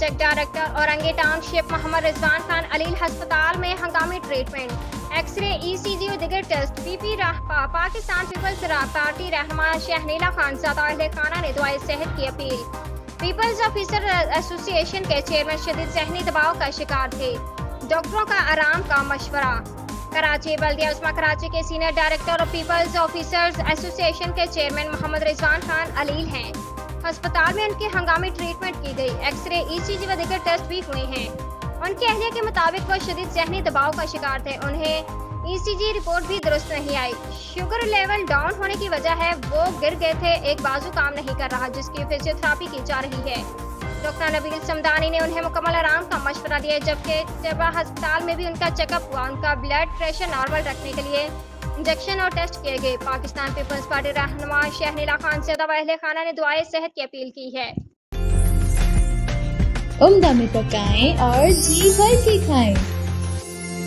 Project director Orangi town شپ محمد رضوان خان علیل ہسپتال میں ہنگامی ٹریٹمنٹ، ایکس رے، ای سی جی اور دیگر ٹیسٹ۔ پی پی راہپا پاکستان پیپلز پارٹی رہنما شہنیلا خانزادہ اہل خانہ نے دعائے صحت کی اپیل۔ پیپلز آفیسر ایسوسی ایشن کے چیئرمین شدید ذہنی دباؤ کا شکار تھے، ڈاکٹروں کا آرام کا مشورہ۔ کراچی بلدیہ عظمیٰ کراچی کے سینئر ڈائریکٹر اور پیپلز آفیسرز ایسوسی ایشن کے چیئرمین محمد رضوان خان علیل ہیں۔ ہسپتال میں ان کی ہنگامی ٹریٹمنٹ کی گئی، ایکس رے، ای سی جی و دیگر ٹیسٹ بھی ہوئے ہیں۔ ان کی اہلیہ کے مطابق وہ شدید ذہنی دباؤ کا شکار تھے، انہیں ای سی جی رپورٹ بھی درست نہیں آئی۔ شوگر لیول ڈاؤن ہونے کی وجہ ہے وہ گر گئے تھے، ایک بازو کام نہیں کر رہا جس کی فزیو تھراپی کی جا رہی ہے۔ ڈاکٹر نبیل سمدانی نے انہیں مکمل آرام کا مشورہ دیا، جبکہ طبی ہسپتال میں بھی ان کا چیک اپ ہوا۔ ان کا بلڈ پریشر نارمل رکھنے کے لیے انجیکشن اور ٹیسٹ کیے گئے۔ پاکستان پیپلز پارٹی رہنما شہنیلا خانزادہ و اہل خانہ نے دعائے صحت کی اپیل کی ہے۔ عمدہ میں پکائیں اور جی بھر کے کھائیں۔